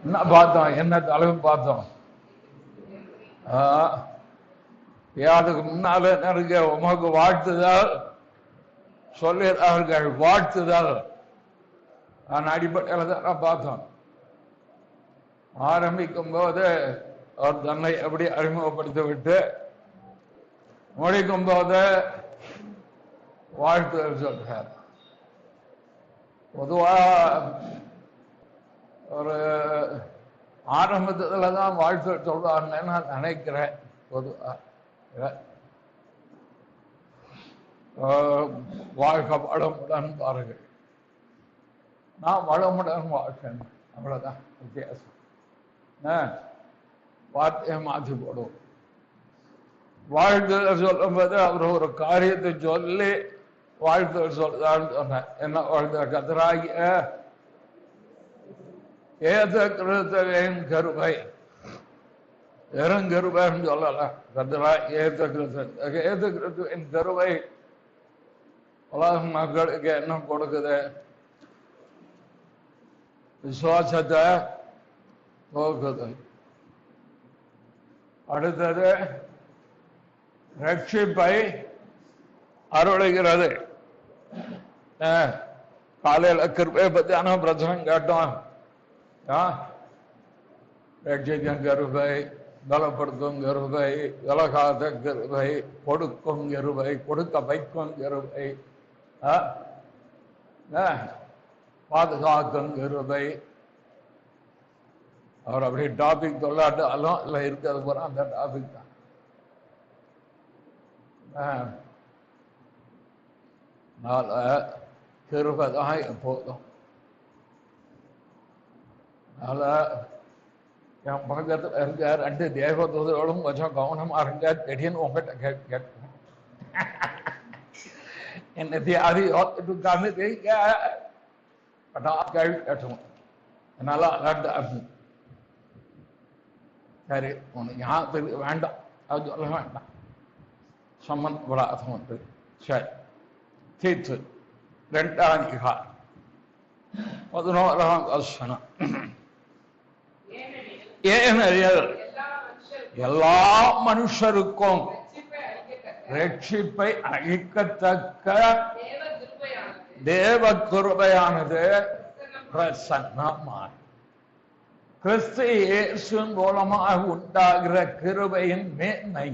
என்ன பார்த்தோம்? என்ன தலைவு பார்த்தோம்? அதுக்கு முன்னால நிறைய உமக்கு வாழ்த்துதல் சொல்லுகிறார்கள். வாழ்த்துதல் அடிப்படையில் தான் பார்த்தோம். ஆரம்பிக்கும் போது அவர் தன்னை எப்படி அறிமுகப்படுத்தி விட்டு முடிக்கும் போது வாழ்த்துதல் சொல்றார். பொதுவா ஒரு ஆரம்பத்துல தான் வாழ்த்து சொல்றாருன்னு நான் நினைக்கிறேன். பொதுவா வாழ்க்கை வளமுடன் பாருங்கள், நான் வளமுடன் வாழ்க்கேன், அவ்வளவுதான் வித்தியாசம். வார்த்தையை மாற்றி போடுவோம். வாழ்த்துதல் சொல்லும் போது அவர் ஒரு காரியத்தை சொல்லி வாழ்த்துதல் சொல்றான்னு சொன்னேன். என்ன வாழ்த்து? கத்தராகிய ஏத கிறிஸ்துவின் கருவை, வெறுங்கருவைன்னு சொல்லல, கத்தரா ஏத கிறிஸ்து. ஏத கிறிஸ்துவின் கருவை உலக மக்களுக்கு என்ன கொடுக்குது? விசுவாசத்தை போக்குது. அடுத்தது ரட்சிப்பை அருளுகிறது. காலையில கிருபையை பத்தியான பிரச்சனை கேட்டோம். ரட்சிக்கும் கருவை, பலப்படுத்தும் கருவை, விலகாத கருவை, கொடுக்கும் கருவை, கொடுக்க வைக்கும் கருவை, பாதுகாக்கும் கருவை. அவர் அப்படி டாபிக் சொல்லாட்டாலும் இல்லை, இருக்கிறது போற அந்த டாபிக் தான். கிருபை தான் எப்போதும். அதனால என் பக்கத்துல இருக்க 2 தேவதூதர்களும் கொஞ்சம் கவனமா இருங்க. திடீர்னு உங்ககிட்ட கேட்கணும், என்ன தியாதி ஓத்துட்டு தெரியுங்க கேள்வி கேட்டணும். என்னால அலர்ட். சரி, உனக்கு யாருக்கு வேண்டாம், அது சொல்ல வேண்டாம், சம்பந்தப்படாத வந்து. சரி, தீர்த்து 2ஆம் அதிகாரம் 11ஆம் வசனம். ஏனெனில் எல்லா மனுஷருக்கும் ரட்சிப்பை அளிக்கத்தக்க தேவ கிருபையானது பிரசன்னமான கிறிஸ்து இயேசுவின் மூலமாக உண்டாகிற கிருபையின் மேன்மை.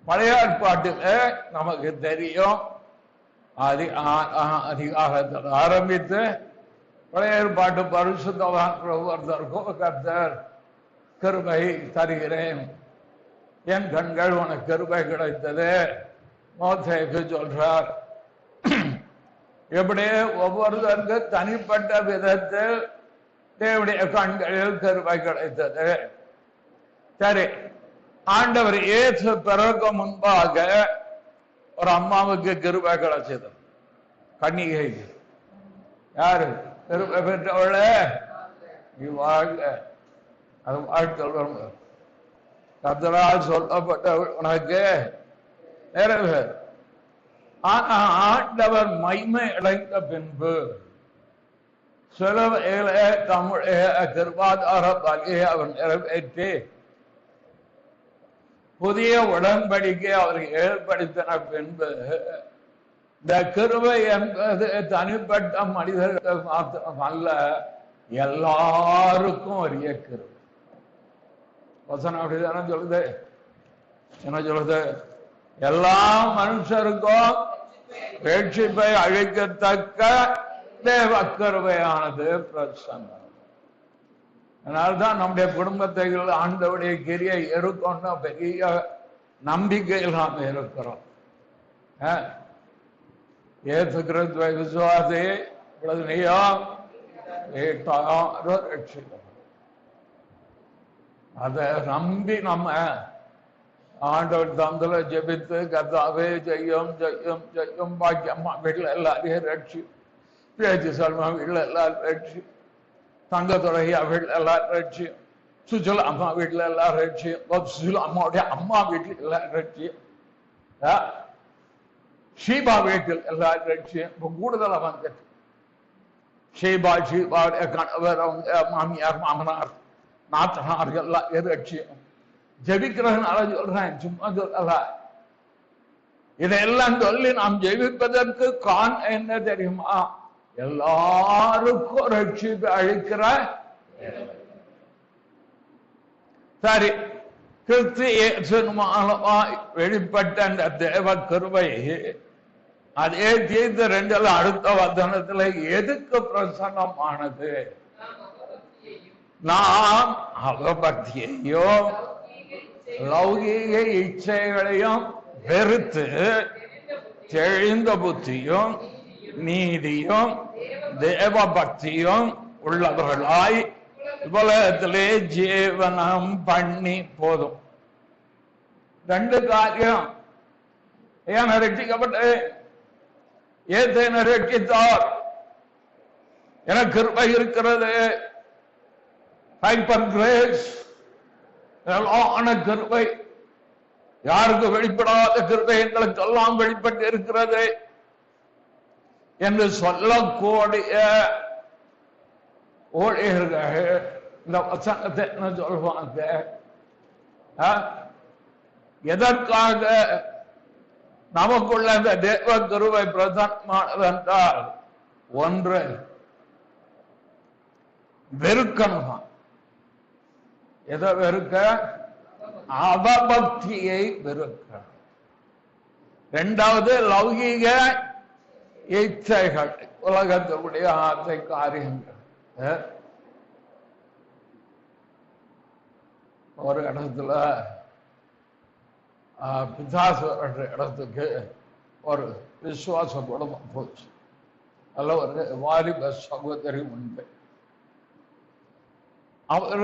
பழைய ஏற்பாட்டில் நமக்கு தெரியும், அதிகாரத்தில் ஆரம்பித்து பழைய ஏற்பாட்டு பரிசுத்தவான்கள் ஒவ்வொருத்தருக்கும் கர்த்தர் கிருபை தருகிறேன், என் கண்கள் உனக்கு கிருபை கிடைத்தது மோசேக்கு சொல்றார். எப்படி ஒவ்வொருத்தருக்கு தனிப்பட்ட விதத்தில் தேவனுடைய கண்களில் கிருபை கிடைத்தது. சரி, ஆண்டவர் இயேசு பிறகு முன்பாக ஒரு அம்மாவுக்கு கிருபை கிடைச்சது, கன்னிகை. யாரு கிருபை பெற்றவள? வாழ்க, அது வாழ்க்கை கர்த்தரால் சொல்லப்பட்டவள் உனக்கு நிறைவேறு. ஆனா ஆண்டவர் மகிமை அடைந்த பின்பு சிலுவையில தம்முடைய கிருபாதார பலியை அவர் நிறைவேற்றி புதிய உடன்படிக்கை அவருக்கு ஏற்படுத்தின பின்பு இந்த கிருபை என்பது தனிப்பட்ட மனிதர்கள் மாத்திரம் அல்ல, எல்லாருக்கும் ஒரு கிருபை. வசனம் அப்படிதானே சொல்லுது. என்ன சொல்லுது? எல்லா மனுஷருக்கும் ரட்சிப்பை அழிக்கத்தக்க தேவ கிருபையானது பிரசன்னம். அதனால்தான் நம்முடைய குடும்பத்தை ஆண்டவருடைய கிரியை இருக்கும்னு பெரிய நம்பிக்கையில் நாம் இருக்கிறோம். ஏசு கிறிஸ்துவை விசுவாசி ரட்சிக்கும். அதை நம்பி நம்ம ஆண்டவர் தந்தல ஜெபித்து கர்த்தாவே ஜெயம் ஜெயம் ஜெயம் பாக்கியம்மா வீட்டில் எல்லாரையும் ரட்சி, பேச்சு சல்மா வீட்டில் எல்லாரும் ரட்சி, தங்கத்துறையா வீட்டில் எல்லாரும் ரட்சி, சுஜல அம்மா வீட்டில் எல்லாரும் ரட்சி, சுஜல அம்மாவுடைய அம்மா வீட்டில் எல்லாரும் ரட்சி, ஷீபா வீட்டில் எல்லாரும் ரட்சி. இப்போ கூடுதலாக வந்துட்டு ஷீபாவுடைய கணவர், அவங்க மாமியார், மாமனார், நாத்தனார் எல்லாம் எதிர்ச்சியும் ஜெபிக்கிறதுனால சொல்றேன், சும்மா சொல்லல. இதையெல்லாம் சொல்லி நாம் ஜெபிப்பதற்கு என்ன தெரியுமா? எல்லாருக்கும் ரட்சிப்பு அளிக்கிற. சரி, கிறிஸ்து இயேசுவின் மூலமாய் வெளிப்பட்ட அந்த தேவ கிருபை அதே தீர்த்து 2 அடுத்த வசனத்துல எதுக்கு பிரசன்னமானது? நாம் அவபக்தியையும் லௌகீக இச்சைகளையும் வெறுத்து தெளிந்த புத்தியும் நீதியும் தேவ பக்தியும் உள்ளவர்களாய் உலகத்திலே ஜீவனம் பண்ணி போதும். 2 காரியம். ஏன் ரட்சிக்கப்பட்டு? ஏன் ரட்சித்தார்? எனக்கு கிருபை இருக்கிறது, ஹைப்பர் கிரேஸ், கிருபை. யாருக்கு வெளிப்படாத கிருபை எங்களுக்கு எல்லாம் வெளிப்பட்டு இருக்கிறது என்று சொல்லக்கூடிய ஊழியர்கள் இந்த வசனத்தை என்ன சொல்வாங்க? எதற்காக நமக்குள்ள இந்த தேவ கிருபை பிரதானமானது என்றால், ஒன்று வெறுக்கணுமா? எதை வெறுக்க? அவபக்தியை வெறுக்க. 2வது லௌகீக இச்சைகள், உலகத்துடைய ஆசை காரியங்கள். ஒரு இடத்துல பிசாசு இடத்துக்கு ஒரு விசுவாச குடும்பம் போச்சு. அதுல ஒரு வாலிப சகோதரி உண்டு. அவர்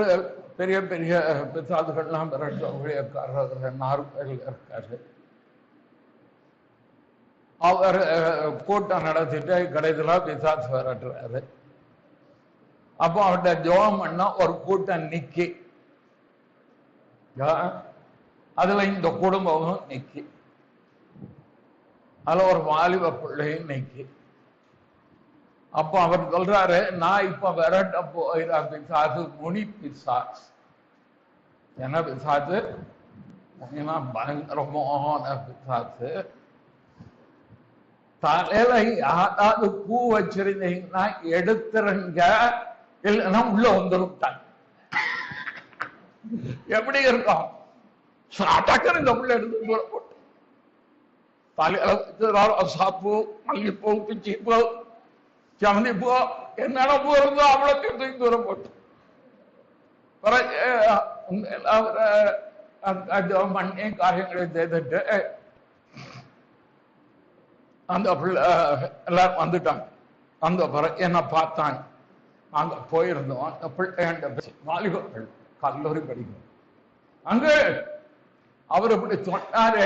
பெரிய பெரிய பிசாசுகள்லாம் ஊழியக்காரர் 4 பேர் இருக்காரு. அவர் கூட்டம் நடத்திட்டு கடைசியில பிசாசு விரட்டுறாரு. அப்போ அவர்கிட்ட ஜோம் பண்ணா ஒரு கூட்டம் நிக்கி, அதுல இந்த குடும்பமும் நிக்கி, அதுல ஒரு வாலிப பிள்ளையும் நிக்கி. அப்போ அவர் சொல்றாரு, நான் இப்ப விரட்ட போயிற பிசாசு முனி பிசாசு. என்ன பிசாசு? பயங்கரமான பிசாசு. தலையில யாராவது பூ வச்சிருந்தீங்கன்னா எடுத்துருங்க, இல்லைன்னா உள்ள வந்துருட்டாங்க. எப்படி இருக்கும்? டக்குனு இந்த உள்ள எடுத்து போட்டு தலையில சாப்பு, மல்லிப்பூ, பிச்சிப்பூ, சமந்தி பூ, என்னென்ன பூ இருந்தோ அவ்வளோக்கு தூக்கி தூரம் போட்டு பண்ணி காரியங்களை செய்துட்டு அந்த பிள்ளை எல்லாரும் வந்துட்டாங்க. அந்த பிறகு என்ன பார்த்தாங்க. அங்க போயிருந்தோம். அந்த பிள்ளை வாலிப பிள்ளை, கல்லூரி படிக்கும். அங்க அவர் இப்படி சொன்னாரு,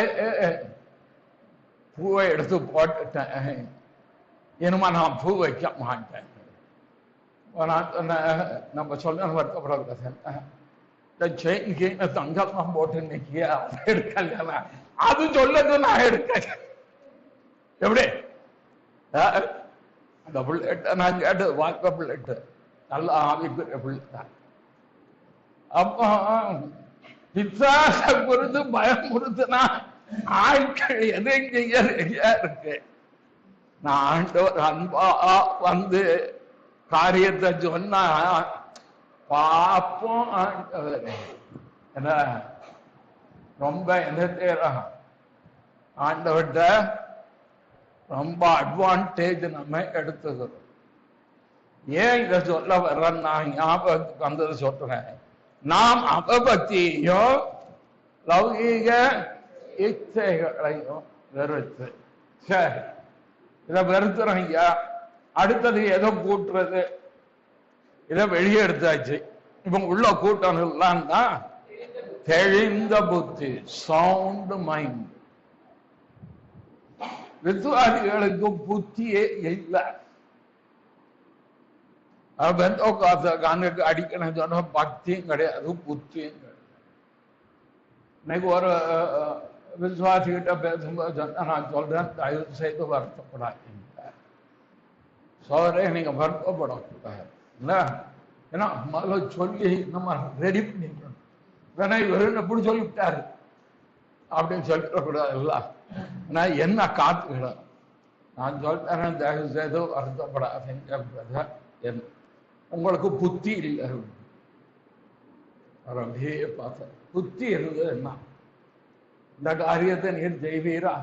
பூவை எடுத்து போட்டுட்டேன், இனிமா நான் பூ வைக்க மாட்டேன். நான் சொன்னேன், நம்ம சொல்ல வருத்தப்படாத, செயின் கீழ தங்கம்லாம் போட்டு நிக்கிய எடுக்கல, அது சொல்லது நான் எடுக்க. எப்படி அந்த பிள்ளைகிட்ட நான் கேட்டு, வாக்க பிள்ளைட்டு நல்ல ஆவிக்குரிய பிள்ளை தான். அப்போ பிசாச குறித்து பயமுறுத்துனா ஆட்கள் எதையும் செய்ய ரெடியா இருக்கு. நான் ஆண்டவர் அன்பா வந்து காரியத்தை சொன்னா பாப்போம். ஆண்டவர் என்ன ரொம்ப என்ன தேரம் ஆண்டவர்கிட்ட ரொம்ப அட்வான்டேஜ் நம்ம எடுத்துக்கிறோம். ஏன் இதை சொல்ல வர்றேன், நான் ஞாபகத்துக்கு வந்தது சொல்றேன். நாம் அவபக்தியையும் லௌகீக இச்சைகளையும் வெறுத்து, சரி இதை வெறுத்துறோம் ஐயா, அடுத்தது எதோ கூட்டுறது, இதை வெளியே எடுத்தாச்சு. இப்ப உள்ள கூட்டம் எல்லாம் தான் தெளிந்த புத்தி, சவுண்ட் மைண்ட். விசுவாசிகளுக்கு புத்தியே இல்லை. அடிக்கணும் சொன்ன பக்தியும் கிடையாது, புத்தியும் கிடையாது. இன்னைக்கு ஒரு விசுவாசிகிட்ட பேசும்போது சொன்ன, நான் சொல்றேன் தயவு செய்து வருத்தப்படாதீங்க, சோதரை நீங்க வருத்தப்படக்கூடாது. ஏன்னா முதல்ல சொல்லி நம்ம ரெடி பண்ணிக்கணும். வேணா இவர் எப்படி சொல்லிவிட்டாரு அப்படின்னு சொல்லிடக்கூடாது. இல்ல நான் என்ன காத்துக்கிடும், நான் சொல்றேன், தயவு செய்து வருத்தப்படாதீங்க. உங்களுக்கு புத்தி இல்லை. அப்படியே பார்த்த புத்தி இருந்தது என்ன, இந்த காரியத்தை நீர் செய்வீரா?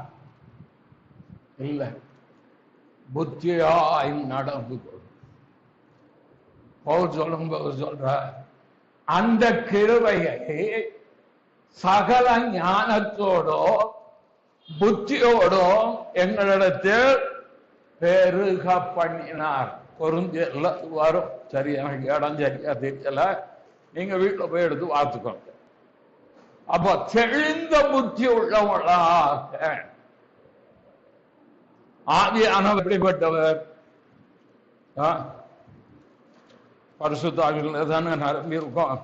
இல்லை, புத்தியாய் நடந்து கொள்ளும். பவுல் சொல்லும்போது சொல்ற, அந்த கிருபையை சகல ஞானத்தோடோ புத்தியோடோ எங்களிடத்தில் பெருக பண்ணினார். கொரிந்தியர்ல வரும். சரி, எனக்கு இடம் சரியா தெரியல, நீங்க வீட்டுல போய் எடுத்து வாத்துக்கோங்க. அப்ப தெளிந்த புத்தி உள்ளவர்களாக ஆவியானவர் எப்படிப்பட்டவர்? பரிசுத்தாவிகள் தானே நிரம்பி இருக்கும்.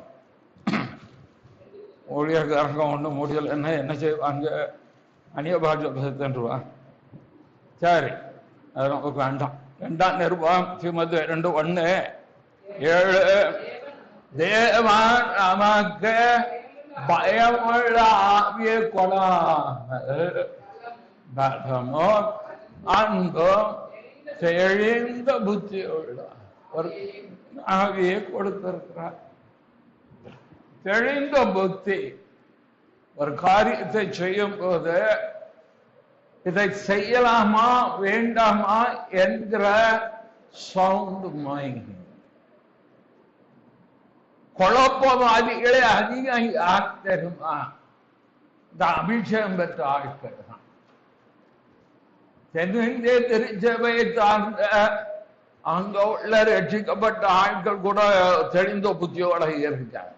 ஊழியக்காரங்க ஒன்றும் முடியலைன்னா என்ன செய்வாங்க? அந்நிய பாஷை பேசுவான். சரி, அது நமக்கு வேண்டாம். 2 நிருபம் தீமோத்தேயு 2:1-7 தேவன் நமக்கு பயமுள்ள ஆவியை கொடாமோ அன்பும் தெளிந்த புத்தி உள்ள ஒரு ஆவியை கொடுத்திருக்கிறார். தெளிந்த புத்தி. ஒரு காரியத்தை செய்யும் போது இதை செய்யலாமா வேண்டாமா என்கிற சவுண்ட் மைண்ட். குழப்பவாதிகளே அதிகம் யார் தெரியுமா? இந்த அபிஷேகம் பெற்ற ஆட்கள் தான். தென்னிந்திய திருச்சபையை சார்ந்த அங்க உள்ள ரட்சிக்கப்பட்ட ஆட்கள் கூட தெளிந்த புத்தியோட இருக்காங்க.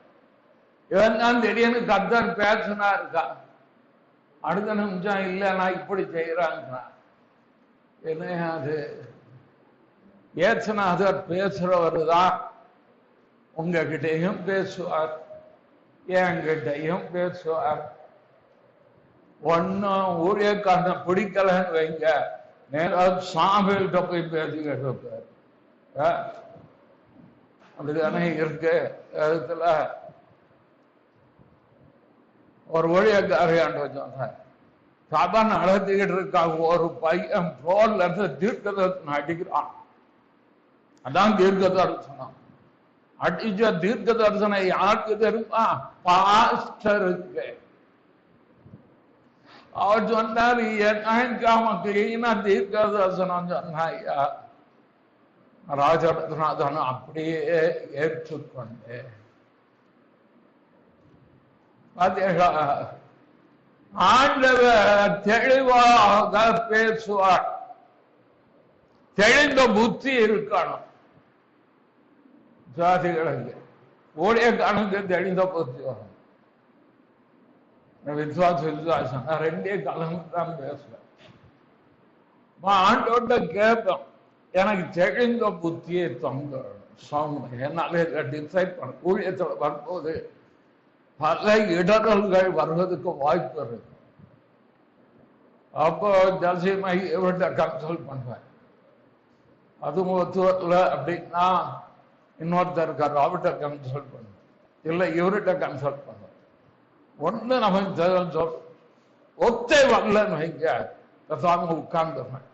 இவன் தான் திடீர்னு கர்த்தர் பேசினா இருக்கா, அடுத்த நிமிஷம் இல்லை நான் இப்படி செய்யறாங்க. என்ன அது? ஏசுநாதர் பேசுறவர் தான் உங்ககிட்டையும் பேசுவார், என்கிட்டையும் பேசுவார். ஒன்னும் ஊழியக்காரனை பிடிக்கலன்னு வைங்க, நேரம் சாமிகிட்ட போய் பேசிக்கிட்டு இருப்பார். அப்படிதானே இருக்கு. இடத்துல ஒரு ஊழியக்காரியாண்டு சொன்னார், சபை நடத்திக்கிட்டு இருக்காங்க, ஒரு பையன் போர்ல இருந்து தீர்க்கதரிசனம் அடிக்கிறான். அதான் தீர்க்க தரிசனம். அடிச்ச தீர்க்க தரிசனம் யாருக்கு தெரியுமா? பாஸ்டருக்கு. அவர் சொன்னார், கிளீனா தீர்க்க தரிசனம் சொன்னாயா? ராஜநாதன் அப்படியே ஏற்றுக்கொண்டு ஆண்டவர் தெளிவாக பேசுவார். தெளிந்த புத்தி இருக்கணும் ஜாதிகளுக்கு. ஊழியக்காரனுக்கு தெளிந்த புத்தி வரும். விசுவாசம் 2 கலந்து தான் பேசுவேன். ஆண்டோட்ட கேட்போம், எனக்கு தெளிந்த புத்தியை தங்க. என்னால டிசைட் பண்ண. ஊழியத்தோட வரும்போது பல இடர்கள் வருவதற்கு வாய்ப்பு இருக்கு. அப்போ ஜசிமை இவர்கிட்ட கன்சல்ட் பண்ணுவேன். அதுவும் ஒத்துவரல அப்படின்னா இன்னொருத்தர் இருக்காரு, அவர்கிட்ட கன்சல்ட் பண்ணுவேன். இல்லை இவர்கிட்ட கன்சல்ட் பண்ணுவேன். ஒண்ணு நமக்கு ஒத்தை வரலன்னு வைங்க, பேசாம உட்கார்ந்துருவேன்.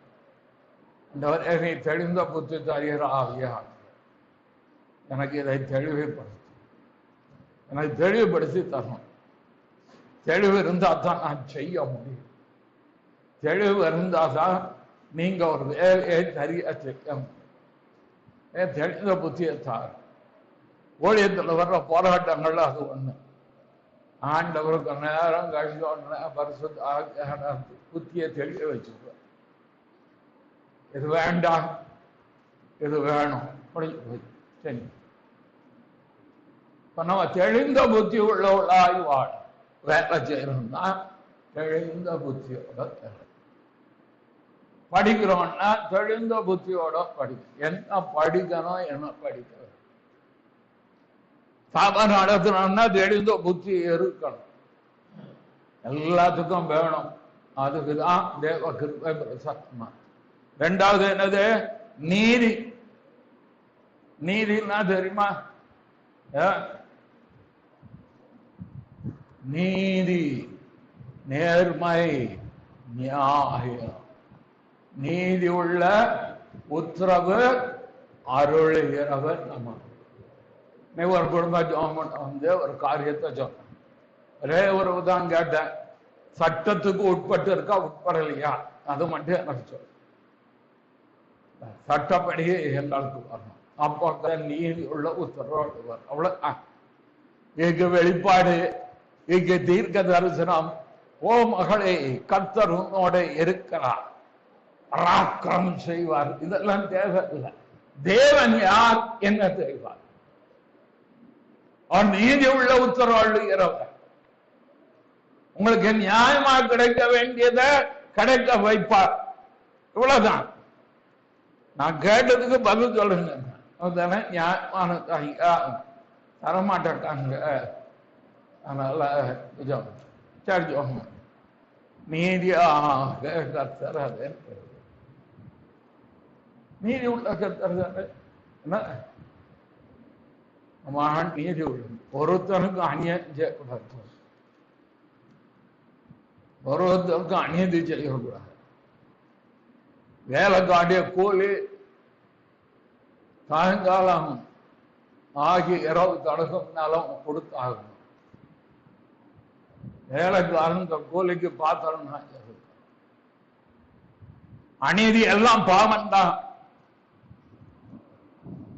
நீ தெளிந்த புத்தி தருகிற ஆவியா, எனக்கு இதை தெளிவுபடுத்து, எனக்கு தெளிவுபடுத்தி தரணும். தெளிவு இருந்தா தான் நான் செய்ய முடியும். தெளிவு இருந்தாதான் நீங்க ஒரு வேலையை சரியா செய்ய முடியும். தெளிந்த புத்தியை தார். ஊழியத்தில் வர்ற போராட்டங்கள்ல அது ஒண்ணு. ஆண்டவருக்கு நேரம் கழிச்சோன்னு பரிசுத்த புத்தியை தெளிய வச்சுக்குவேன். இது வேண்டாம், இது வேணும். சரி, இப்ப நம்ம தெளிந்த புத்தி உள்ளவளாய் வாழ வேலை செய்யணும்னா தெளிந்த புத்தியோட படிக்கிறோம்னா தெளிந்த புத்தியோட படிக்கணும். என்ன படிக்கணும், என்ன படிக்கணும். சபை நடத்தணும்னா தெளிந்த புத்தி இருக்கணும். எல்லாத்துக்கும் வேணும். அதுக்குதான் தேவ கிருபை பிரசன்னமா. 2வது என்னது? நீதி. நீதினா தெரியுமா? நீதி, நேர்மை, நியாயம், நீதி உள்ள உத்தரவு அருளுகிறவர் நம்ம. நீ ஒரு குடும்ப ஜோமன் வந்து ஒரு காரியத்தை சொன்ன, ஒரே ஒரு உதாரணம் கேட்டேன், சட்டத்துக்கு உட்பட்டு இருக்கா உட்படலையா அது மட்டும் எனக்கு சொல்ல. சட்டப்படி எங்களுக்கு வரணும், அப்போ நீதி உள்ள உத்தரவு வரும். அவ்வளவு இங்கு வெளிப்பாடு, இங்கு தீர்க்க தரிசனம். ஓ மகளே, கர்த்தர் உன்னோட இருக்கிறார், பராக்கிரமம் செய்வார். இதெல்லாம் தேவையில்லை. தேவன் யார் என்ன செய்வார்? அவன் நீதி உள்ள உத்தரவாளுகிறவர். உங்களுக்கு நியாயமா கிடைக்க வேண்டியதை கிடைக்க வைப்பார். இவ்வளவுதான். நான் கேட்டதுக்கு பதில் சொல்லுங்க. நியாயமான தரமாட்டாங்க. அதனால சரி, நீதியாக கர்த்தர், அது நீதி உள்ள கர்த்தர் தானே. என்ன மகான் நீதி உள்ள, ஒருத்தனுக்கு அநியாயம் செய்யக்கூடாது, ஒருத்தருக்கு அநீதி செய்யக்கூடாது. வேலைக்காட்டிய கூலி சாயங்காலம் ஆகி இரவு தொடக்கம்னாலும் கொடுத்தாகணும். வேலைக்காரன் கூலிக்கு பார்த்தோம்னா அநீதி எல்லாம் பாவம் தான்.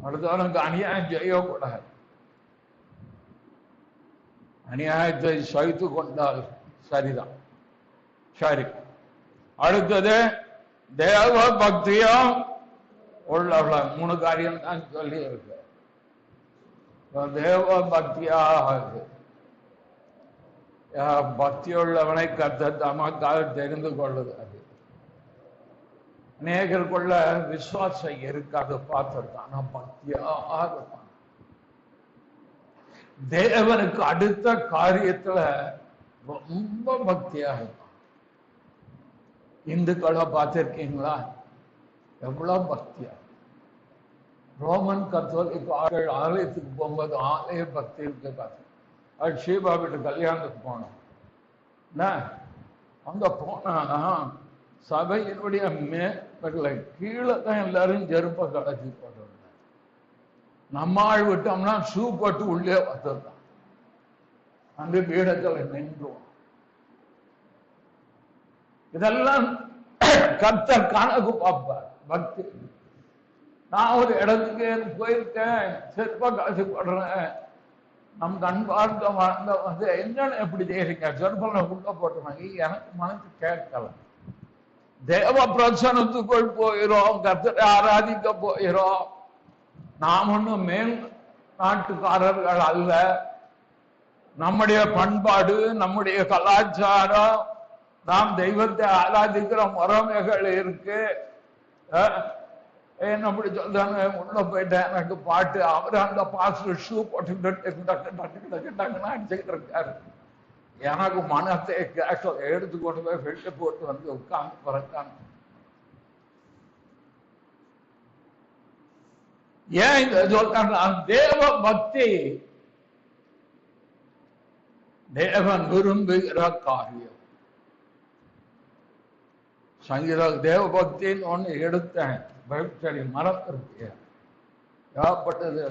அடுத்தவனுக்கு அநியாயம் செய்யக்கூடாது. அநியாயத்தை சகித்து கொண்டால் சரிதான். சரி, அடுத்தது தேவ பக்தியும் உள்ள 3 காரியம் தான் சொல்லி இருக்கு. தேவ பக்தியாக பக்தியுள்ளவனை கர்த்தர் தமக்காக தெரிந்து கொள்ளுது. அது அநேகருக்குள்ள விசுவாசம் இருக்காது, பார்த்துருக்கான். ஆனா பக்தியாக இருப்பான். தேவனுக்கு அடுத்த காரியத்துல ரொம்ப பக்தியாக இருப்பான். இந்துக்களை பார்த்திருக்கீங்களா? எவ்வளவு பக்தியா. ரோமன் கத்தோலிக்க ஆலயத்துக்கு போகும்போது ஆலய பக்தி இருக்கு. பார்த்து அது ஷீபா வீட்டு கல்யாணத்துக்கு போனோம். அங்க போனா சபையினுடைய மேல கீழே தான் எல்லாரும் செருப்ப கடைச்சி போட்டு, நம்ம ஆள் விட்டோம்னா ஷூ போட்டு உள்ளே வந்துதான் அந்த பீடத்துல நின்றுவோம். இதெல்லாம் கர்த்தர் கணக்கு பார்ப்பார். பக்தி. நான் ஒரு இடத்துக்கு போயிருக்கேன், செருப்பா காசு போடுறேன், நம் கண் பார்க்க வாழ்ந்த வந்து என்னன்னு எப்படி செய்யறீங்க, செருப்பெல்லாம் உள்ள போட்டுறாங்க. எனக்கு மனசு கேட்கல. தேவ பிரசனத்துக்குள் போயிரும், கர்த்தரை ஆராதிக்க போயிரும். நாம் ஒன்றும் மேல் நாட்டுக்காரர்கள் அல்ல. நம்முடைய பண்பாடு, நம்முடைய கலாச்சாரம், நாம் தெய்வத்தை ஆராதிக்கிற முறைமைகள் இருக்கு. என்ன அப்படி சொல்றாங்க, உள்ள போயிட்டேன், எனக்கு பாட்டு. அவரு அந்த பாஸ்டர் ஷூ போட்டுக்கிட்டு அடிச்சுக்கிட்டு இருக்காரு. எனக்கு மனத்தை எடுத்துக்கொண்டு போய் வெட்டு போட்டு வந்து உட்கார்ந்து பிறக்காங்க. ஏன் இந்த சொல்றாங்க? தேவ பக்தி தேவன் விரும்புகிற காரியம். சங்கீத தேவ பக்தின்னு ஒண்ணு எடுத்தேன், சரி மறந்திருக்க ஏற்பட்டது.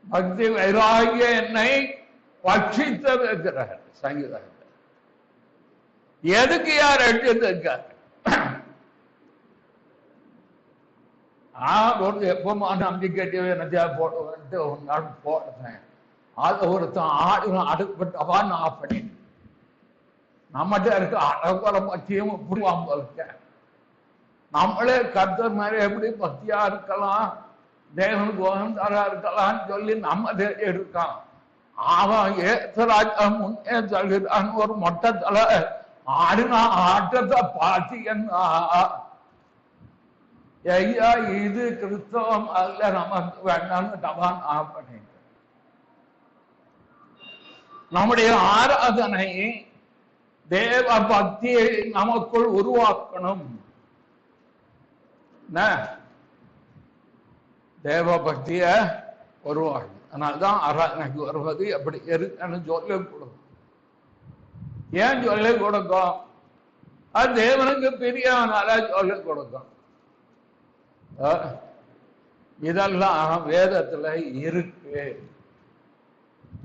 பக்தி வைராகிய என்னை பட்சித்து வைக்கிறார். சங்கீதம் எதுக்கு யார் எடுத்திருக்காரு? எப்பமா நம்பிக்கை என்னத்தையா போடுவேன்ட்டு ஒரு நாள் போடுறேன். அது ஒருத்தன் ஆடுகளும் அடுப்பட்டவா நான் பண்ணி நம்மகிட்ட இருக்க அடகுல பக்தியும் புரியாம இருக்கேன். நம்மளே கர்த்தர் மாதிரி எப்படி பக்தியா இருக்கலாம், தேவனுக்கு உகந்தரா இருக்கலாம்னு சொல்லி நம்ம இருக்கான். அவன் ஏசராஜா முன்னே சொல்கிறான், ஒரு மொட்டத்துல ஆடினா ஆட்டத்தை பார்த்தீங்கன்னா ஐயா இது கிறிஸ்தவம் அல்ல, நமக்கு வேண்டாம்னு டபான் ஆஃப் பண்ணிட்டு நம்முடைய ஆராதனை தேவ பக்தியை நமக்குள் உருவாக்கணும். தேவ பக்திய உருவாகும். அதனால்தான் ஆராதனைக்கு வருவது எப்படி இருக்குன்னு சொல்லிக் கொடுக்கும். ஏன் சொல்லிக் கொடுக்கும்? அது தேவனுக்கு பிரியவனால சொல்லிக் கொடுக்கும். இதெல்லாம் வேதத்துல இருக்கு.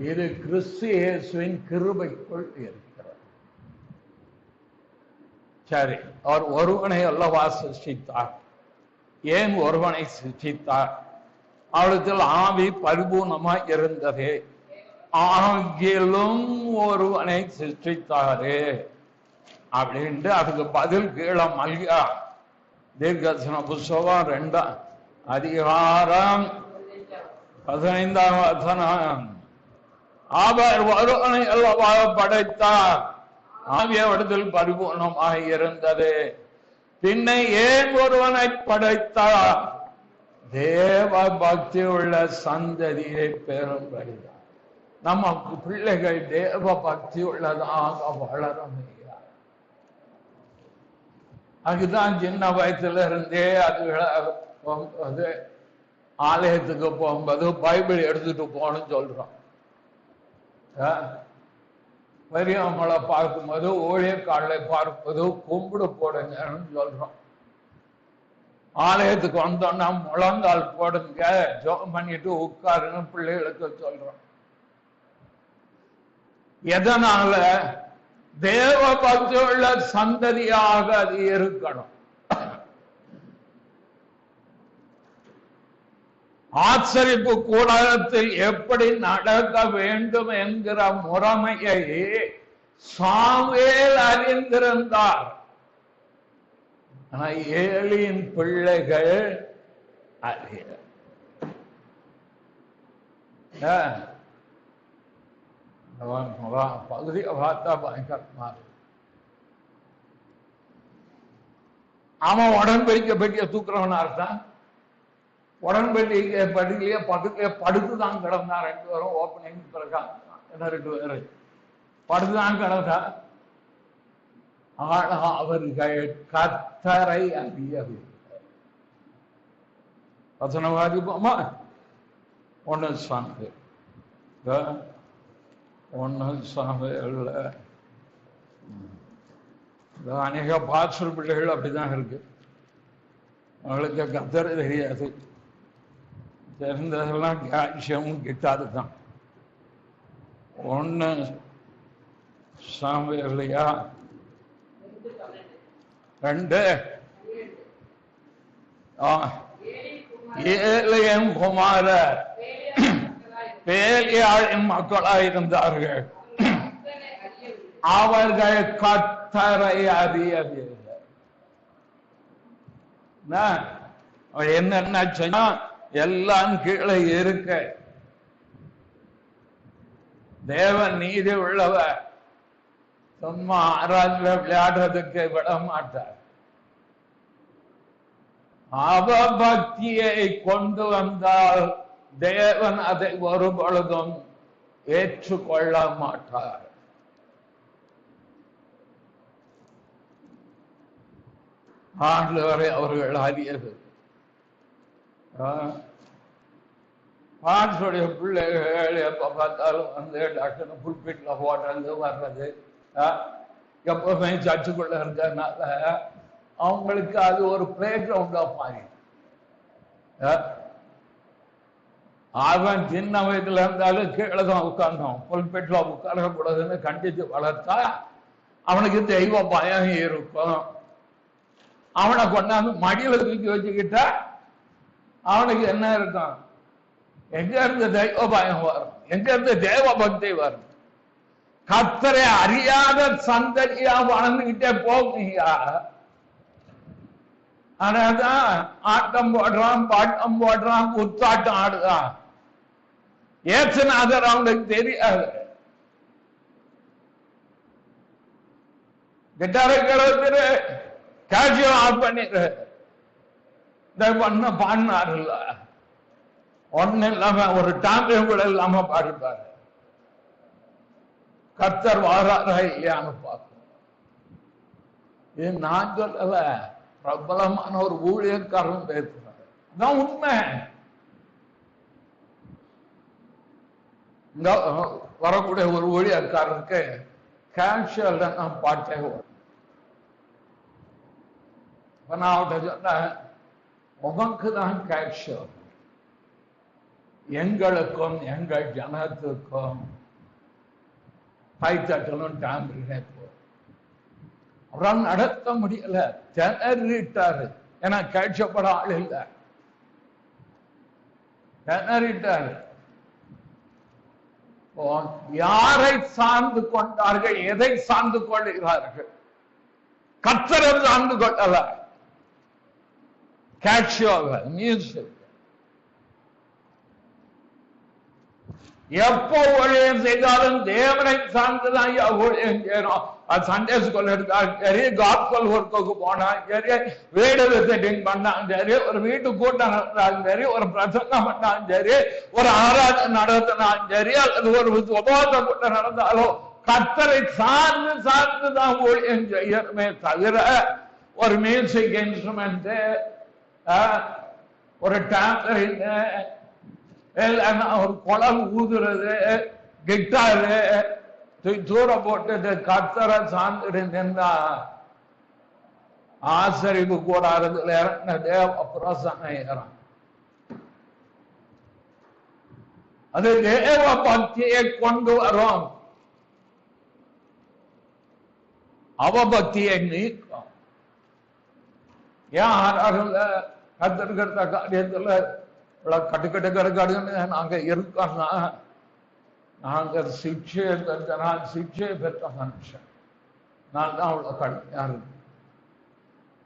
இது கிறிஸ்து இயேசுவின் கிருபைக்குள் இருக்கிறது. சரி, அவர் ஒருவனை அல்லவா சிருஷ்டித்தார். ஏன் ஒருவனை சிருஷ்டித்தார்? அவளுக்கு ஆவி பரிபூர்ணமாய் இருந்தது, ஆகிலும் ஒருவனை சிருஷ்டித்தாரு அப்படின்ட்டு அதுக்கு பதில் கீழே மல்கியா தீர்க்கதரிசன புஸ்தகம் 2ஆம் அதிகாரம் 15ஆம் வசனம். அவர் ஒருவனை அல்லவா படைத்தார், ஆவியவடத்தில் பரிபூர்ணமாக இருந்தது, பின்ன ஏன் ஒருவனை படைத்தார்? தேவ பக்தி உள்ள சந்ததியை பெறும்படிதான். நமக்கு பிள்ளைகள் தேவ பக்தி உள்ளதாக வளரும். அதுதான் சின்ன வயசுல இருந்தே அது ஆலயத்துக்கு போகும்போது பைபிள் எடுத்துட்டு போகணும்னு சொல்றோம். பெரியவங்களை பார்க்கும்போது ஊழியக்காரர்களை பார்க்கும்போது கும்பிடு போடுங்கன்னு சொல்றோம். ஆலயத்துக்கு வந்தோம்னா முழங்கால் போடுங்க, ஜெபம் பண்ணிட்டு உட்காருன்னு பிள்ளைகளுக்கு சொல்றோம். எதனால? தேவ பக்தி உள்ள சந்ததியாக அது இருக்கணும். ஆச்சரிப்பு கூடாரத்தில் எப்படி நடக்க வேண்டும் என்கிற முறைமையை சாமுவேல் அறிந்திருந்தார். ஆனா ஏலியின் பிள்ளைகள் அறிய பகுதியை பார்த்தா பயங்கரமா. அவன் உடன்படிக்கை பெட்டிய தூக்குறவனா இருக்கான். உடன்படிக்கை படிக்கலையே படுத்துதான் கிடந்தான். 2 பேரும் ஓப்பனிங் பிறகான். என்ன 2 பேரும் படுத்துதான் கிடந்தா. ஆனா அவர்கள் கர்த்தரை அறியவில்லை. வசனவாதி போமா 1 சாமுவேல் அநேக பாஸ்டர் பிள்ளைகள் அப்படிதான் இருக்கு. அவங்களுக்கு கர்த்தரை தெரியாது, தெரிந்ததெல்லாம் காட்சியமும் கிட்டாதுதான். 1 சாமுவேலையா 2 ஏலியின் குமாரர் பேலியாளின் மக்களாயிருந்தார்கள். அவர்கள் கர்த்தரை அறியவில்லை. என்னென்ன சொன்னா எல்லாம் கீழே இருக்க. தேவன் நீதி உள்ளவர், சும்மா ஆராய்ச்சி விளையாடுறதுக்கு விட மாட்டார். அவபக்தியை கொண்டு வந்தால் தேவன் அதை ஒரு பொழுதும் ஏற்றுக்கொள்ள மாட்டார். ஆண்டவரை அவர்கள் அறியது. பான்ஸுடைய பிள்ளைகள் எப்ப பார்த்தாலும் வந்து டாக்டர் புல்பிட்ல போடுறது வர்றது, எப்பவுமே சர்ச்சுக்குள்ள இருக்கிறதுனால அவங்களுக்கு அது ஒரு பிளே கிரவுண்டா மாறி. அவன் சின்ன வயதுல இருந்தாலும் கீழே தான் உட்கார்ந்தோம். புல்பிட்ல உட்கார கூடாதுன்னு கண்டிச்சு வளர்த்தா அவனுக்கு தெய்வ பயம் இருக்கும். அவனை கொண்டாந்து மடியில தூக்கி வச்சுக்கிட்டா அவனுக்கு என்ன இருக்கும்? எங்க இருந்து தெய்வ பயம் வரும்? எங்க இருந்து தேவ பக்தி வரும்? கர்த்தரை அறியாத சந்ததியா வளர்ந்துகிட்டே போவீங்க. ஆனாதான் ஆட்டம் போடுறான், பாட்டம் போடுறான், குத்தாட்டம் ஆடுறான். ஏசுநாதர் அவனுக்கு தெரியாது. கிட்டாரை கிளத்துரு, கேஷியம் ஆஃப் பண்ணிரு, பண்ண பாடினாரு. ஒண்ணு இல்லாம ஒரு டாம்பியம் கூட இல்லாம பாடிப்பாரு. கர்த்தர் வாராரா இல்லையான்னு பார்க்கும். இது நான் சொல்லல, பிரபலமான ஒரு ஊழியக்காரன் பேசுறாரு. உண்மை. வரக்கூடிய ஒரு ஊழியக்காரருக்கு கேஷுவல் நான் பாட்டே நான் அவர்கிட்ட சொன்னேன், உமக்கு தான் கேஷுவல், எங்களுக்கும் எங்கள் ஜனத்துக்கும் கைத்தட்டலும் டாம்பிள் அவரால் நடத்த முடியல, திணறிட்டாரு. ஏன்னா கேட்சப்பட ஆள் இல்லை, திணறிட்டாரு. யாரை சார்ந்து கொண்டார்கள், எதை சார்ந்து கொள்கிறார்கள்? கர்த்தரை சார்ந்து கொள்ளல, கேஷுவல் மியூசிக். எப்போ ஊழியம் செய்தாலும் தேவனை சார்ந்துதான் ஊழியம் செய்யணும். அது சண்டே ஸ்கூல் எடுத்தாலும் சரி, காஸ்பல் ஒர்க்குக்கு போனாலும் சரி, வீடு விசிட்டிங் பண்ணாலும் சரி, ஒரு வீட்டு கூட்டம் நடந்தாலும் சரி, ஒரு பிரசங்கம் பண்ணாலும் சரி, ஒரு ஆராதனை நடத்தினாலும் சரி, அல்லது ஒரு உபவாச கூட்டம் நடந்தாலும் கர்த்தரை சார்ந்து சார்ந்துதான் ஊழியம் செய்யணுமே தவிர ஒரு மியூசிக் இன்ஸ்ட்ருமெண்ட், ஒரு டேம்பரின், ஒரு குழல் ஊதுறது, கிட்டாரு தூர போட்டு கர்த்தரை சார்ந்து நின்றா ஆசரிப்பு கூடாரத்தில் இறங்கின தேவ பிரசன்னம் ஏறும். அது தேவ பக்தியை கொண்டு வரும், அவபக்தியை நீக்கும். ஏன் ஆறாறுல கத்திருக்கிற காரியத்துல கட்டுக்கட்டு கடுக்கடுன்னு நாங்க இருக்கோம்னா, நாங்க சிக்ஷையை பெற்ற, நான் சிக்ஷையை பெற்ற மனுஷன், நான் தான் அவ்வளவு கடுமையா இருக்கு.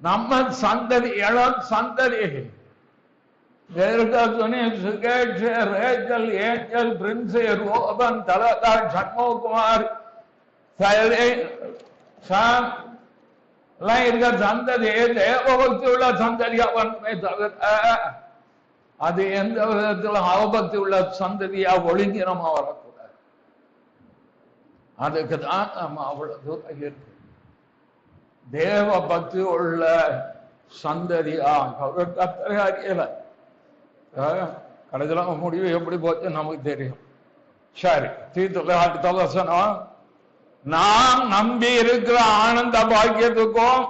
நம்ம சந்ததி, இளம் சந்ததி, Rachel, Angel, Prince, Robin, Thalatha, Shanmugakumar, எல்லாம் இருக்க சந்ததி தேவபக்தி உள்ள சந்ததியா வரணுமே தவிர அது எந்த விதத்திலும் அவபக்தி உள்ள சந்ததியா ஒழுங்கினமா வரக்கூடாது. அதுக்குதான் நம்ம அவ்வளவு தூரம் இருக்கு. தேவ பக்தி உள்ள சந்ததியா கத்தரை அறியல. கடைசியில் முடிவு எப்படி போச்சு நமக்கு தெரியும். சரி, தீர்த்துல அடுத்த வசனம், நாம் நம்பி இருக்கிற ஆனந்த பாக்கியத்துக்கும்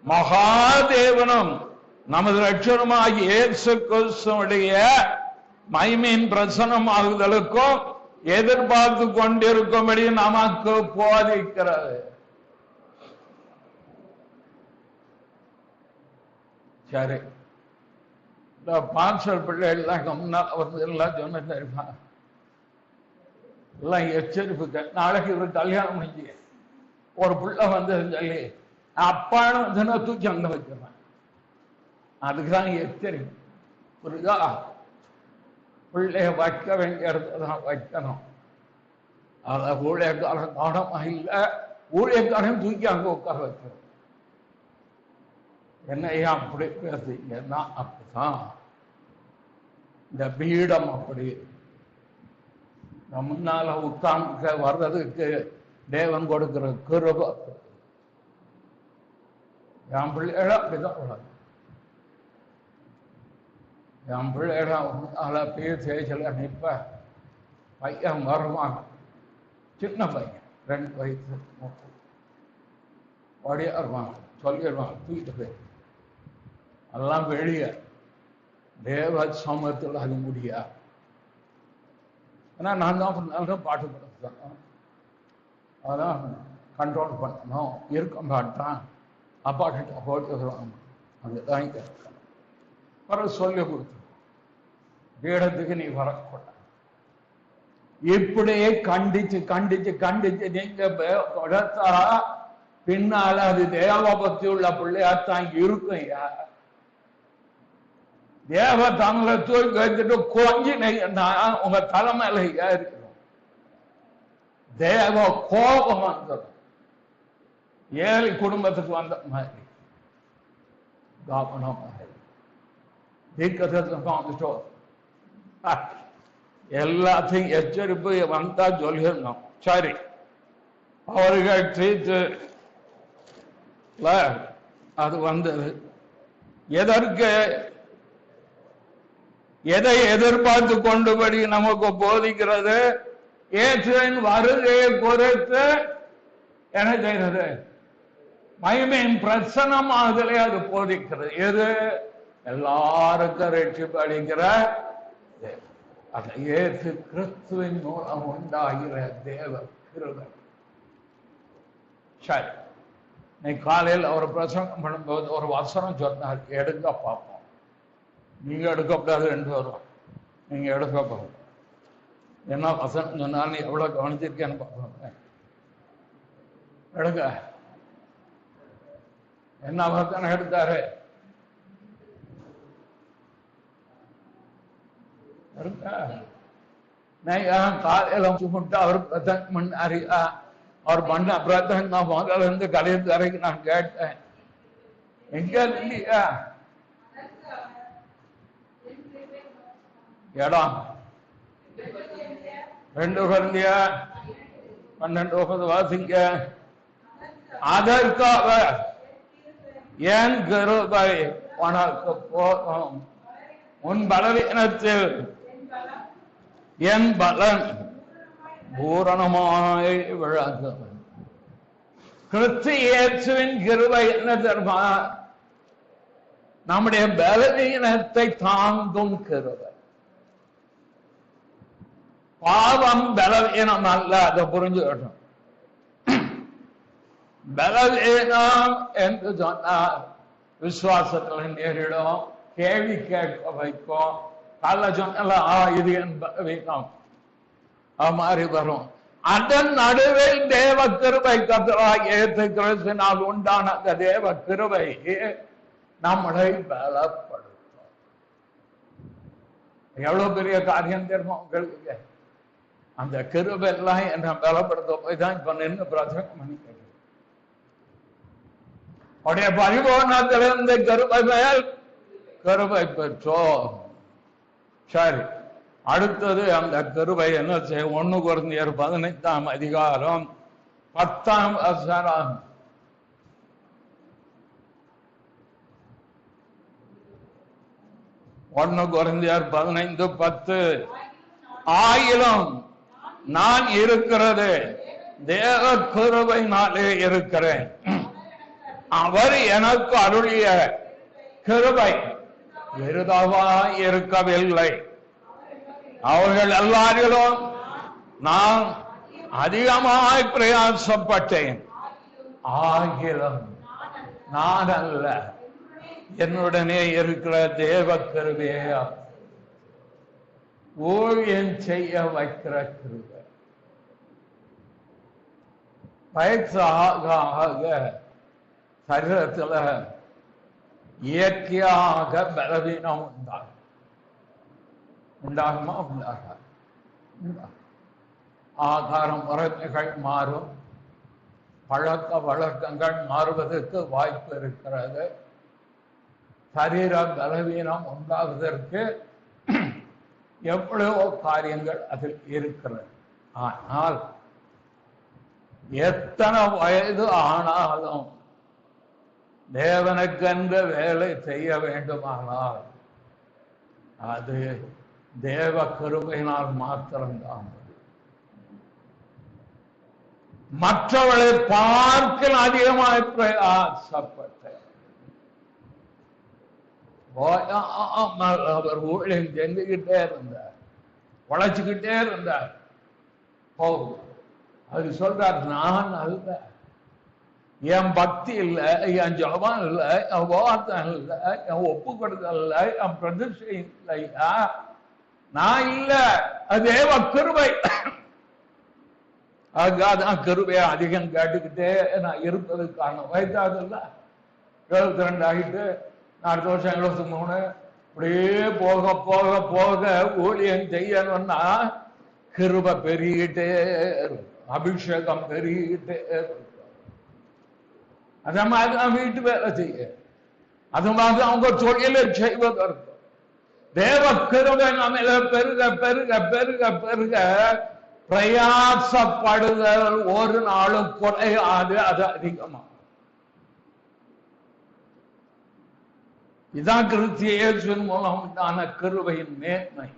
மகாதேவனும் நமது ரட்சணமாகிய இயேசு கிறிஸ்துவுடைய மகிமையின் பிரசன்னமாகுதலுக்கும் எதிர்பார்த்து கொண்டிருக்கும்படி நமக்கு போதிக்கிறது. சரி, இந்த பான்சல் பிள்ளைகள் முன்னால் வந்து எல்லாம் சொன்ன தெரியுமா, எல்லாம் எச்சரிப்பு. நாளைக்கு ஒரு கல்யாணம் முடிஞ்சு ஒரு பிள்ளை வந்து சொல்லி அப்பான்னு வந்து தூக்கி அங்க வச்சிருவேன். அதுக்குதான் எச்சரிக்கை. புரியுதா? பிள்ளைய வைக்க வேண்டிய இடத்தான் வைக்கணும். அத ஊழியக்காரன் கவனமா இல்லை, ஊழியக்காரன் தூக்கி அங்க உட்கார வைக்கணும். என்னையா அப்படி பேசுறீங்கன்னா, அப்படிதான் இந்த பீடம் அப்படி முன்னால உட்கார்ந்து வர்றதுக்கு தேவன் கொடுக்கிற கிருபை. என் பிள்ளைகள அப்படிதான் உள்ளது. என் பிள்ளைகள முன்னால பேசல நிற்ப, பையன் வருவான், சின்ன பையன் 2 வயசு ஓடியாருவான், சொல்லிடுவான், தூக்கிட்டு போய் அதெல்லாம் வெளியே தேவ சமூகத்தில் அது முடியாது. ஏன்னா நான் தான் பாட்டு படுத்தணும், அதான் கண்ட்ரோல் பண்ணணும். இருக்க மாட்டான், அப்பா கிட்ட போட்டுக்கிறோம், அங்கதான் இங்க இருக்கணும். வர சொல்லி கொடுத்து பீடத்துக்கு நீ வரக்கூடாது. இப்படியே கண்டிச்சு கண்டிச்சு கண்டிச்சு நீங்க கொடுத்தா பின்னால அது தேவ பக்தி உள்ள பிள்ளையாத்தான் இருக்கும். யார் தேவ தங்களை தூக்கி வச்சுட்டு கொஞ்சினா உங்க தலைமையில இருக்கிறோம். தேவ கோபம் வந்துடும். 7 குடும்பத்துக்கு வந்த மாதிரி வந்துட்டோம். எல்லாத்தையும் எச்சரிப்பு வந்தா சொல்லிடணும். சரி, அவர்கள் தீர்த்து அது வந்தது. எதற்கு, எதை எதிர்பார்த்து கொண்டுபடி நமக்கு போதிக்கிறது? இயேசுவின் வருகையை குறித்து என்ன செய்கிறது? மகிமையின் பிரசனமாகலே அது போதிக்கிறது. எது? எல்லாருக்கும் ரட்சிப்பு அளிக்கிற அந்த இயேசு கிறிஸ்துவின் மூலம் உண்டாகிற தேவ கிருபை. சரி, நீ காலையில் அவர் பிரசங்கம் பண்ணும்போது ஒரு வசனம் சொன்னார், எடுக்க பார்ப்போம். நீங்க எடுக்கக்கூடாது என்று வரும், நீங்க எடுக்க பார்ப்போம். என்ன வசனம் சொன்னால் நீ எவ்வளவு கவனிச்சிருக்கேன்னு பார்ப்போம். எடுக்க என்ன வசனம் எடுத்தாரு? காலையில சுமிட்டு அவர் பிரசங்கம் பண்ணாரு. அவர் பண்ண பிரசங்கம் முதல்ல இருந்து கலைஞர் வரைக்கும் நான் கேட்டேன். எங்க இல்லையா இடம்? 2 குழந்தைய 12 வாசிங்க. அதற்காக என் கிருபை உனக்கு போதும், உன் பலவீனத்தில் என் பலன் பூரணமாய் விளங்கும். கிறிஸ்து இயேசுவின் கிருபை என்ன தெரியுமா? நம்முடைய பலவீனத்தை தாங்கும் கிருபை. பாவம் பலவீனம் அல்ல, அதை புரிஞ்சுக்கணும். பலவீனம் என்று சொன்னார் விசுவாசத்தில் நேரிடும், கேள்வி கேட்க வைக்கும். கால சொன்னால இது என் பலவீனம் மாதிரி வரும். அதன் நடுவில் தேவ கிருபை கர்த்தராகிய இயேசு கிறிஸ்துவினால் உண்டான அந்த தேவ கிருபை நம்மளை பலப்படுத்தும். எவ்வளவு பெரிய காரியம் தெரியுமா உங்களுக்கு? அந்த கிருபை எல்லாம் என்ன பலப்படுத்த போய் தான் இப்ப நின்று பிரசங்கம் பண்ணிக்கிறேன். அவருடைய பரிபூர்ணத்திலிருந்து கிருபை மேல் கிருபை பெற்றோம். சரி, அடுத்தது அந்த கிருபை என்ன செய்ய? 1 கொரிந்தியர் 15ஆம் அதிகாரம் 10ஆம் வசனம். 1 கொரிந்தியர் 15:10. ஆயிலும் நான் இருக்கிறது தேவ கிருபையினாலே இருக்கிறேன். அவர் எனக்கு அருளிய கிருபை விருதாவாய் இருக்கவில்லை. அவர்கள் எல்லாரிலும் நான் அதிகமாய் பிரயாசப்பட்டேன். ஆகிலும் நான் அல்ல, என்னுடனே இருக்கிற தேவ கிருபையே ஊழியம் செய்ய வைக்கிற கிருபை. வயசாக சரீரத்தில் இயற்கையாக பலவீனம் உண்டாகுமா? உண்டாகாது. ஆகாரம் முறைமைகள் மாறும், பழக்க வழக்கங்கள் மாறுவதற்கு வாய்ப்பு இருக்கிறது. சரீர பலவீனம் உண்டாவதற்கு எவ்வளவோ காரியங்கள் அதில் இருக்கிறது. ஆனால் எத்தனை வயது ஆனாலும் தேவனுக்கென்று வேலை செய்ய வேண்டுமானால் அது தேவ கிருபையினால் மாத்திரம்தான். மற்றவளை பார்க்க அதிகமாய் பிரயாசப்பட்டேன். அவர் ஊழியம் செஞ்சுக்கிட்டே இருந்தார், உழைச்சுக்கிட்டே இருந்தார். அது சொல்றார், நான் அல்ல, என் பக்தி இல்லை, என் ஜபம் இல்லை, என் வார்த்தம் இல்லை, என் ஒப்பு கொடுத்தல் இல்லை, என் பிரதிஷ்டை இல்லையா, நான் இல்ல, அது தேவ கிருபை. அதுக்காகதான் கிருபையை அதிகம் கேட்டுக்கிட்டே நான் இருப்பதுக்கான வயதாதில்ல. 72 ஆகிட்டு, அடுத்த வருஷம் 73. இப்படியே போக போக போக ஊழியம் செய்யணும்னா கிருபை பெருகிட்டே இருக்கும், அபிஷேகம் பெருகிட்டே இருக்கும். அத மாதிரி வீட்டு வேலை செய்ய, அது மாதிரி அவங்க தொழிலை செய்வதற்கு தேவ கிருபை நம்மள பெருக பெருக பெருக பெருக பிரயாசப்படுதல் ஒரு நாளும் குறையாது, அது அதிகமா. இதான் கிறிஸ்து இயேசுவின் மூலம் உண்டான கிருபையின் மேன்மை.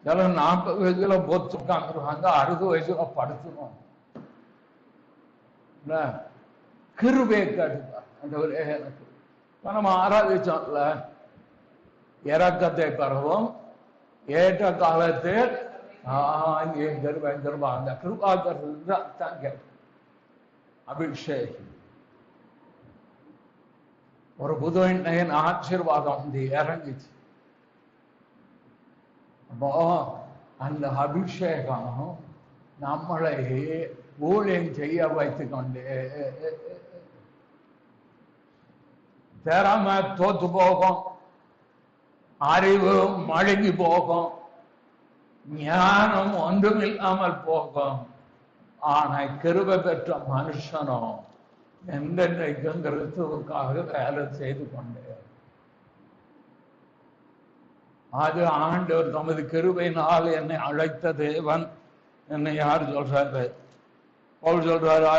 சில 40 வயசுல பொத்து உட்காந்துருவாங்க, 60 வயசுல படுத்துரும். கிருபை காட்டுப்பா அந்த ஒரு எனக்கு நம்ம ஆராதிச்சோம்ல, இறக்கத்தை பெறவும் ஏற்ற காலத்தில் கிருபா அந்த கிருபா தான் கேட்கும். அபிஷேகம் ஒரு புது எண்ணெயின் ஆசீர்வாதம் வந்து இறங்கிச்சு. அப்போ அந்த அபிஷேகம் நம்மளை ஊழியம் செய்ய வைத்து கொண்டு திறமை தோத்து போகும், அறிவு மழுங்கி போகும், ஞானம் ஒன்றுமில்லாமல் போகும். ஆனா கிருபை பெற்ற மனுஷனும் என்றென்றைக்கும் கிறிஸ்துவுக்காக வேலை செய்து கொண்டே. அது ஆண்டவர் தமது கிருபையினால் என்னை அழைத்த தேவன். என்னை யார் சொல்றாரு? பவுல் சொல்றாரா?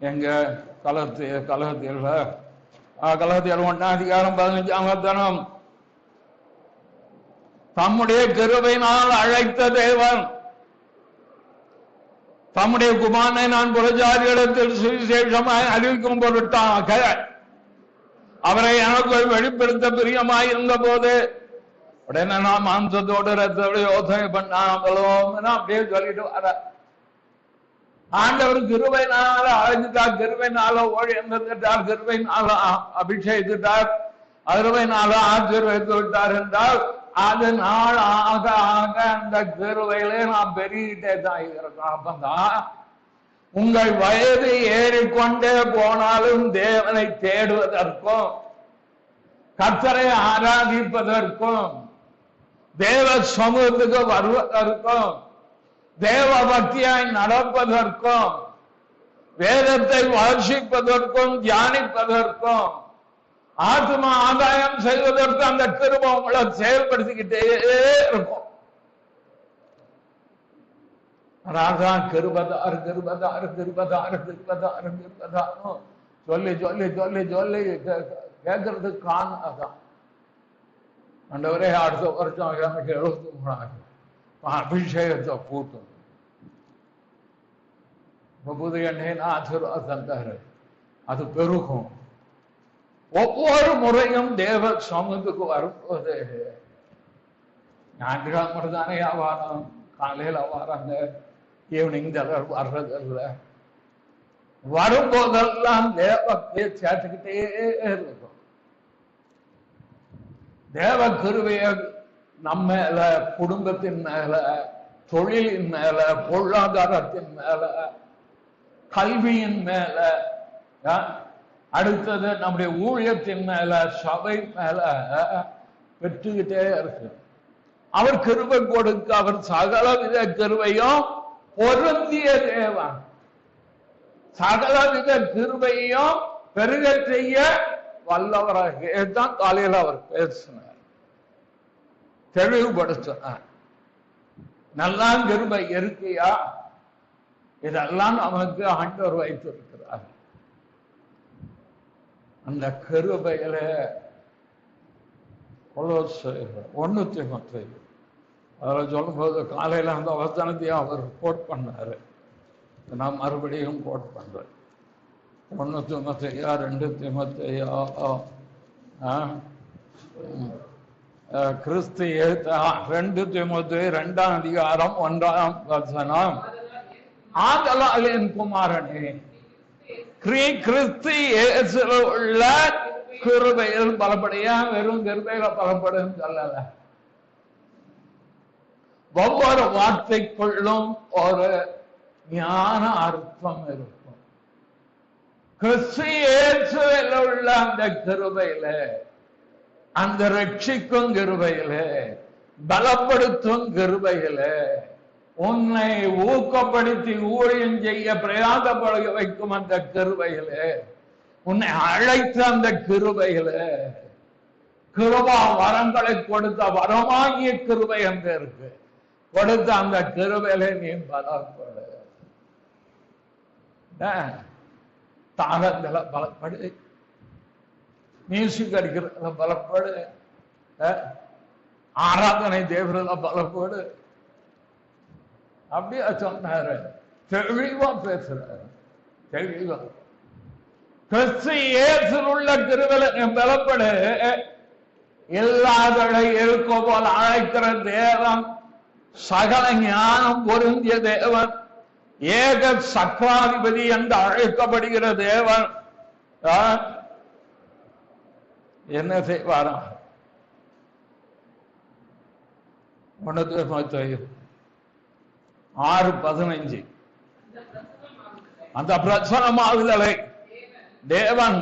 எங்க கலத்தியல் 1:15 தம்முடைய கிருபையினால் அழைத்த தேவன் தம்முடைய குமாரனை நான் புறஜாதிகளிடத்தில் சுவிசேஷமாய் அறிவிக்கும் பொருட்டாக அவரை எனக்கு வெளிப்படுத்த பிரியமாய் இருந்த போது உடனே நான் மாம்சத்தோடு ரத்தோடு யோசனை பண்ணாமலும் அப்படியே சொல்லிட்டு வர. ஆண்டவர் கிருபையினால அழைஞ்சிட்டார், கிருபையினால ஓடி எந்திருந்தார், கிருபையினால அபிஷேகித்தார், கிருபையினால ஆசீர்வதித்து விட்டார் என்றால் அது நாள் ஆக ஆக அந்த கிருபையிலே நாம் பெருகிட்டே தான் இருக்கிறோம். அப்பதான் உங்கள் வயது ஏறிக்கொண்டே போனாலும் தேவனை தேடுவதற்கும் கர்த்தரை ஆராதிப்பதற்கும் தேவ சமூகத்துக்கு வருவதற்கும் தேவ பக்தியாய் நடப்பதற்கும் வேதத்தை வாசிப்பதற்கும் தியானிப்பதற்கும் ஆத்மா ஆதாயம் செய்வதற்கு அந்த கிருபை உங்களை செயல்படுத்திக்கிட்டே இருக்கும். அதான் கிருபதார் கிருபதார் கிருபதார் கிருபதார் கிருபதார் சொல்லி சொல்லி சொல்லி சொல்லி கேட்கறது காணாதான். ஆண்டவரே அடுத்த வருஷம் எனக்கு 73 அபிஷேகத்தை கூட்டும். புது எண்ணெயின் ஆசீர்வாதம் தந்தாரு, அது பெருகும். ஒவ்வொரு முறையும் தேவ சமூகத்துக்கு வரும்போது ஞாயிற்றுக்கிழமை தானே வியாபாரம், காலையில வராங்க, ஈவினிங் வர்றதில்ல. வரும்போதெல்லாம் தேவத்தை சேர்த்துக்கிட்டே இருக்கும். தேவ கிருபைய நம்ம மேல, குடும்பத்தின் மேல, தொழிலின் மேல, பொருளாதாரத்தின் மேல, கல்வியின் மேல, அடுத்தது நம்முடைய ஊழியத்தின் மேல, சபை மேல பெற்றுக்கிட்டே இருக்கு. அவர் கிருபை கொடுக்க அவர் சகலவித கிருபையும் பொருந்திய தேவன். சகலவித கிருபையும் பெருக செய்ய வல்லவராக தான் காலையில் அவர் பேசினார், தெளிவுபடுத்தினார். நல்லா கிருபை இருக்கியா? இதெல்லாம் நமக்கு ஆண்டவர் வைத்திருக்கிறார். அந்த கிருபையில 1 தீமோத்தேயு அதில் சொல்லும்போது காலையில் அந்த வசனத்தையும் அவர் கோட் பண்ணாரு. நான் மறுபடியும் கோட் பண்றேன். 1 தீமோத்தேயு 2 தீமோத்தேயு கிறிஸ்து 2 தீமோத்தேயு 2ஆம் அதிகாரம் 1ஆம் வசனம். ஆதலால் என் குமாரனே, கிறிஸ்து இயேசுவில் உள்ள கிருபையில் பலப்படையா, வெறும் கிருபையில பலப்படும் சொல்லல. ஒவ்வொரு வார்த்தைக்குள்ளும் ஒரு ஞான அர்த்தம் இருக்கும். கிறிஸ்து இயேசுவில் உள்ள அந்த கிருபையில, அந்த ரட்சிக்கும் கிருபையில, பலப்படுத்தும் கிருபையில, உன்னை ஊக்கப்படுத்தி ஊழியம் செய்ய பிரயாசப்பட வைக்கும் அந்த கிருபையில, உன்னை அழைத்த அந்த கிருபையில, கிருபா வரங்களை கொடுத்த வரமாகிய கிருபை அங்க இருக்கு. கொடுத்த அந்த கிருபையில நீ பலப்படு, தாகங்களை பலப்படு, மியூசிக் அடிக்கிறதுல பலப்படு, ஆராதனை தேவரல பலப்போடு அப்படியே சொன்னாரு. தெளிவா பேசுறாரு, தெளிவா. கிறிஸ்து இயேசுவில் உள்ள கிருபையில பலப்படு. இல்லாதவளை இருக்க போல அழைக்கிற தேவன், சகல ஞானம் பொருந்திய தேவன், ஏக சக்கராதிபதி என்று அழைக்கப்படுகிற தேவன் என்ன செய்வாரா? உனக்கு 6:15 அந்த பிரசனமாகுதலை தேவன்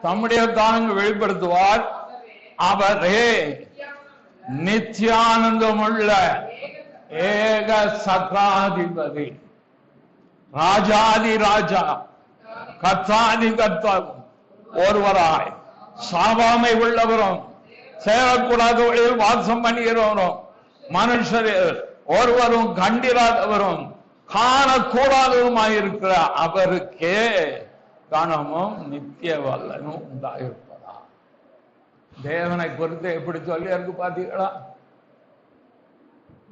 தம்முடைய காலங்கள் வெளிப்படுத்துவார். அவரே நித்தியானந்தமுள்ள ஏக சக்கராதிபதி, ராஜாதி ராஜா, கர்த்தாதி கர்த்தர் ஒருவராய், சாவாமை உள்ளவரும், சேரக்கூடாத வழியில் வாசம் பண்ணுகிறவரும், மனுஷரில் ஒருவரும் கண்டிராதவரும் காணக்கூடாதவருமாயிருக்கிற அவருக்கே கனமும் நித்திய வல்லனும் உண்டாயிருப்பதா. தேவனை குறித்து எப்படி சொல்லி இருக்கு பார்த்தீங்களா?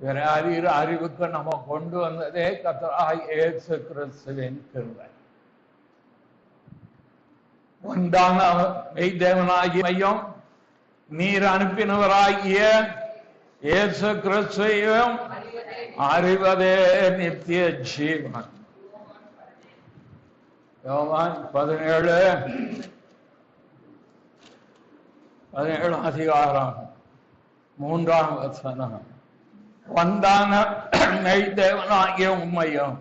வேற அறிகிற அறிவுக்கு நம்ம கொண்டு வந்ததே கர்த்தராகிய இயேசு கிறிஸ்துவின் கிருபை. ஒன்றான மெய்தேவனாகிய மையம், நீர் அனுப்பினவராகிய இயேசு கிறிஸ்துவையும் அறிவதே நித்திய ஜீவன். யோவான் 17 அதிகாரம் 3ஆம் வசனம். ஒன்றான மெய்தேவனாகிய உம்மையும்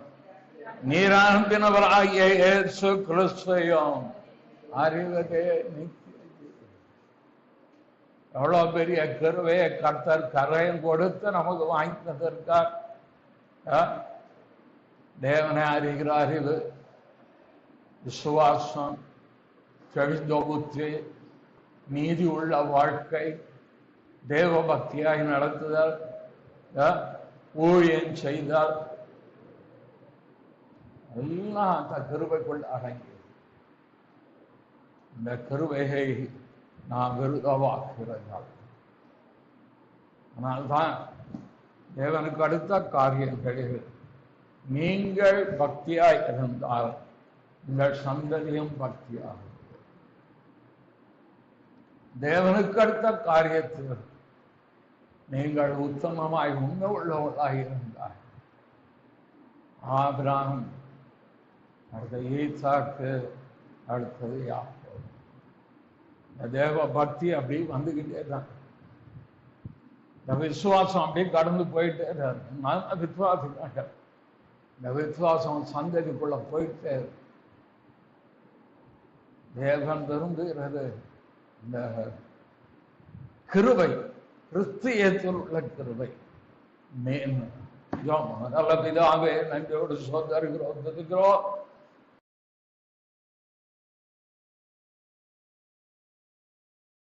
நீர் அனுப்பினவராகிய இயேசு கிறிஸ்துவையும் அறிவதே நித்திய ஜீவன். எவ்வளவு பெரிய கிருபையை கர்த்தர் கரையும் கொடுத்து நமக்கு வாங்கி தந்திருக்கார். தேவனை அறிகிற அறிவு, விசுவாசம், தெளிந்த புத்தி, நீதி உள்ள வாழ்க்கை, தேவ பக்தியாய் நடத்துதல், ஊழியம் செய்தல், எல்லாம் அந்த கிருபைக்குள் அடங்கி. இந்த கிருபையை நாம் விருதவாக்குகிறார். அதனால்தான் தேவனுக்கு அடுத்த காரியங்களில் நீங்கள் பக்தியாய் இருந்தால் உங்கள் சந்ததியும் பக்தியாகும். தேவனுக்கு அடுத்த காரியத்தில் நீங்கள் உத்தமமாய் உண்மை உள்ளவர்களாக இருந்தால், ஆபிரகாம், அடுத்த ஈசாக்கு, அடுத்தது யாக்கோபு. தேவ பக்தி அப்படி வந்துகிட்டே தான், இந்த விசுவாசம் அப்படி கடந்து போயிட்டே இருக்காரு. நான் விசுவாசிக்காங்க, இந்த விசுவாசம் சந்ததிக்குள்ள போயிட்டே இருக்கு. தேவன் விரும்புகிறது இந்த கிருபை, கிறிஸ்து இயேசுவில் உள்ள கிருபை. நல்ல பிதாவே, நன்றியோடு சோதரிக்கிறோம்,